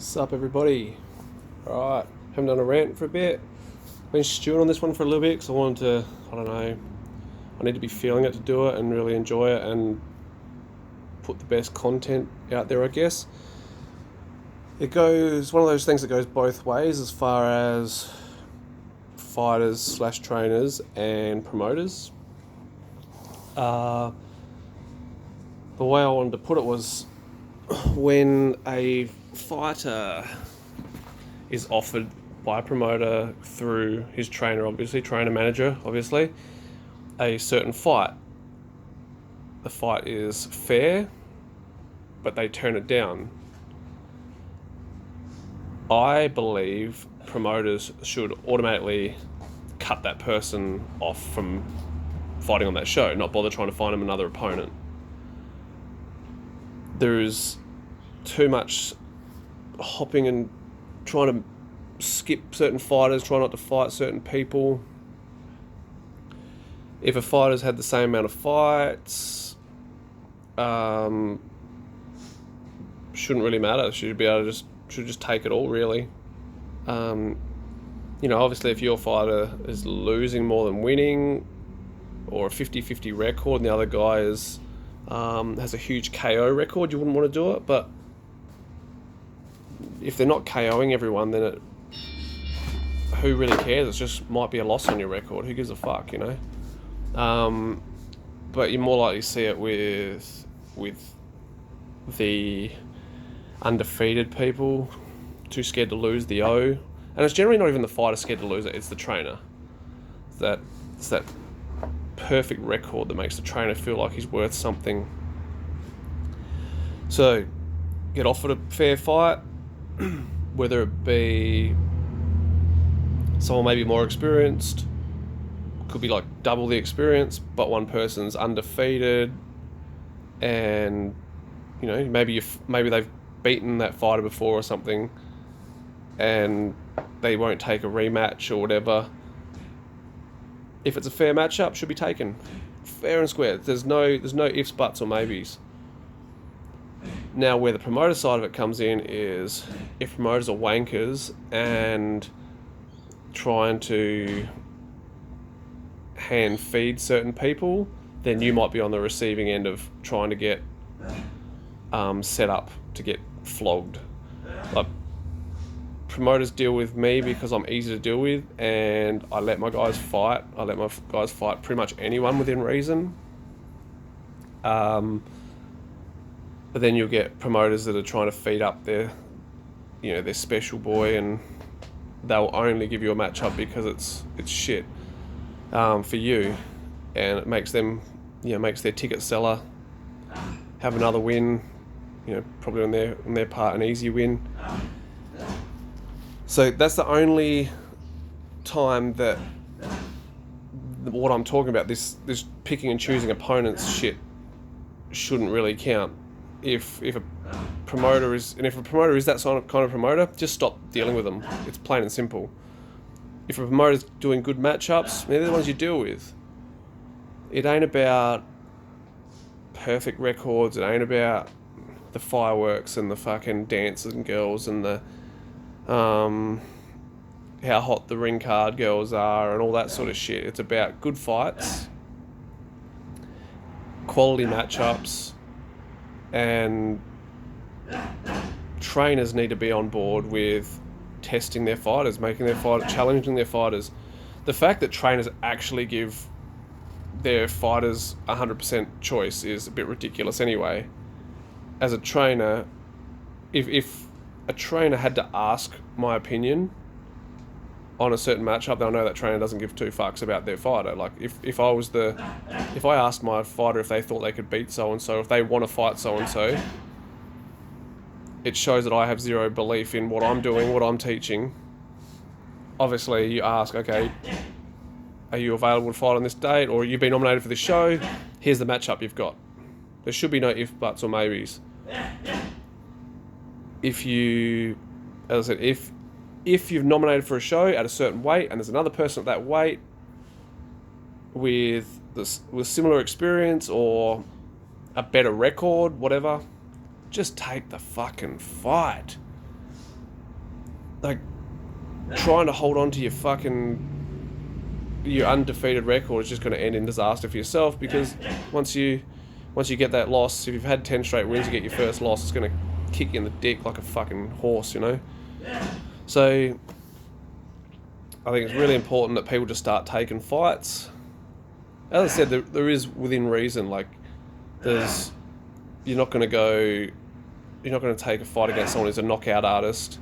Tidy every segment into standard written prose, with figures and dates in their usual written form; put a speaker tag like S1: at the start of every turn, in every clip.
S1: Sup everybody. Alright, haven't done a rant for a bit. Been stewing on this one for a little bit because I wanted to, I need to be feeling it to do it and really enjoy it and put the best content out there, I guess. It goes, one of those things that goes both ways as far as fighters slash trainers and promoters. The way I wanted to put it was when a fighter is offered by a promoter through his trainer, trainer manager, a certain fight. The fight is fair, but they turn it down. I believe promoters should automatically cut that person off from fighting on that show, not bother trying to find him another opponent. There's too much hopping and trying to skip certain fighters, try not to fight certain people. If a fighter's had the same amount of fights, shouldn't really matter. Should just take it all, really. Obviously if your fighter is losing more than winning, or a 50-50 record, and the other guy has a huge KO record, you wouldn't want to do it. But if they're not KOing everyone, then who really cares? It just might be a loss on your record. Who gives a fuck, you know? But you're more likely to see it with the undefeated people, too scared to lose the O. And it's generally not even the fighter scared to lose it, it's the trainer. It's that perfect record that makes the trainer feel like he's worth something. So, get offered a fair fight, whether it be someone maybe more experienced, could be like double the experience, but one person's undefeated, and maybe they've beaten that fighter before or something, and they won't take a rematch or whatever. If it's a fair matchup, should be taken, fair and square. There's no ifs, buts, or maybes. Now, where the promoter side of it comes in is if promoters are wankers and trying to hand feed certain people, then you might be on the receiving end of trying to get set up to get flogged. Like, promoters deal with me because I'm easy to deal with, and I let my guys fight. I let my guys fight pretty much anyone within reason. But then you'll get promoters that are trying to feed up their special boy, and they'll only give you a matchup because it's shit for you, and it makes them, makes their ticket seller have another win. Probably on their part an easy win. So that's the only time that what I'm talking about, this picking and choosing opponents shit, shouldn't really count. If a promoter is that kind of promoter, just stop dealing with them. It's plain and simple. If a promoter's doing good matchups, they're the ones you deal with. It ain't about perfect records. It ain't about the fireworks and the fucking dancers and girls and the how hot the ring card girls are and all that sort of shit. It's about good fights, quality matchups, and trainers need to be on board with testing their fighters, challenging their fighters. The fact that trainers actually give their fighters 100% choice is a bit ridiculous anyway. As a trainer, if a trainer had to ask my opinion on a certain matchup, then I know that trainer doesn't give two fucks about their fighter. Like, if I asked my fighter if they thought they could beat so-and-so, if they want to fight so-and-so, it shows that I have zero belief in what I'm doing, what I'm teaching. Obviously, you ask, okay, are you available to fight on this date, or you've been nominated for this show, here's the matchup you've got. There should be no ifs, buts, or maybes. If you've nominated for a show at a certain weight and there's another person at that weight with similar experience or a better record, whatever, just take the fucking fight. like trying to hold on to your undefeated record is just going to end in disaster for yourself, because once you get that loss, if you've had 10 straight wins, you get your first loss, it's going to kick you in the dick like a fucking horse, you know? So I think it's really important that people just start taking fights. As I said, there is within reason, like you're not going to take a fight against someone who's a knockout artist,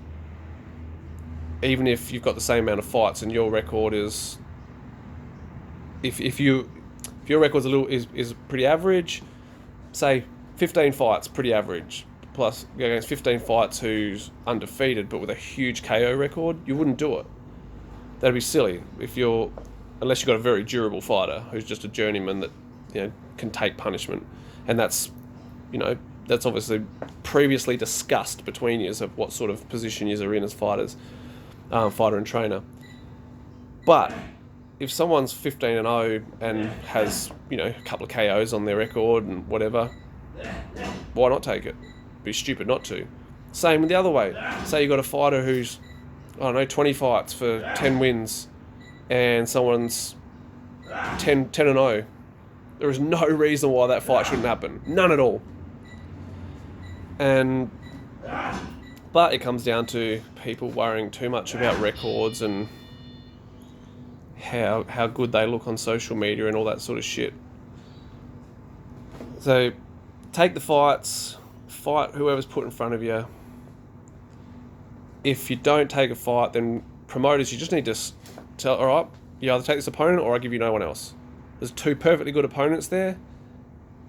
S1: even if you've got the same amount of fights and your record is, if your record's is pretty average, say 15 fights, pretty average, plus go against 15 fights who's undefeated but with a huge KO record, you wouldn't do it. That'd be silly unless you've got a very durable fighter who's just a journeyman that, you know, can take punishment, and that's obviously previously discussed between you of what sort of position you are in as fighters, fighter and trainer. But if someone's 15-0 and has, you know, a couple of KOs on their record and whatever, why not take it? Be stupid not to. Same the other way. Say you got a fighter who's, 20 fights for 10 wins, and someone's 10-0. There is no reason why that fight shouldn't happen. None at all. But it comes down to people worrying too much about records and how good they look on social media and all that sort of shit. So take the fights, fight whoever's put in front of you. If you don't take a fight, then promoters, you just need to tell, all right, you either take this opponent or I give you no one else. There's two perfectly good opponents there,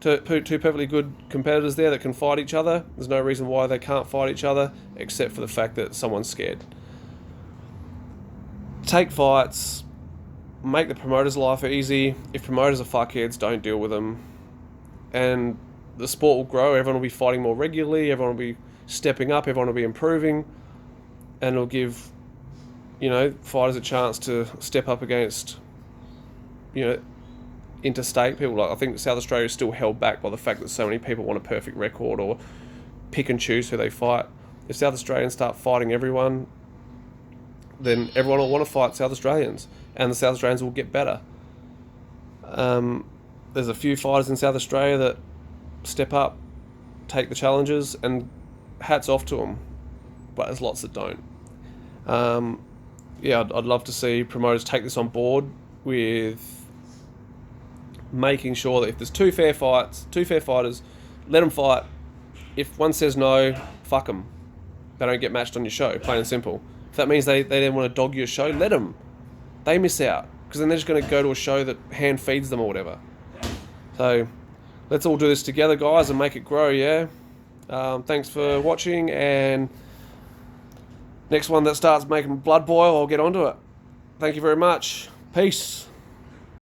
S1: two perfectly good competitors there that can fight each other. There's no reason why they can't fight each other, except for the fact that someone's scared. Take fights, make the promoter's life easy. If promoters are fuckheads, don't deal with them. And the sport will grow, everyone will be fighting more regularly, everyone will be stepping up, everyone will be improving, and it'll give, you know, fighters a chance to step up against, you know, interstate people. Like, I think South Australia is still held back by the fact that so many people want a perfect record or pick and choose who they fight. If South Australians start fighting everyone, then everyone will want to fight South Australians, and the South Australians will get better. There's a few fighters in South Australia that step up, take the challenges, and hats off to them. But there's lots that don't. I'd love to see promoters take this on board with making sure that if there's two fair fighters, let them fight. If one says no, fuck them. They don't get matched on your show, plain and simple. If that means they then want to dog your show, let them. They miss out, because then they're just going to go to a show that hand feeds them or whatever. So let's all do this together, guys, and make it grow, yeah? Thanks for watching, and next one that starts making blood boil, I'll get onto it. Thank you very much. Peace.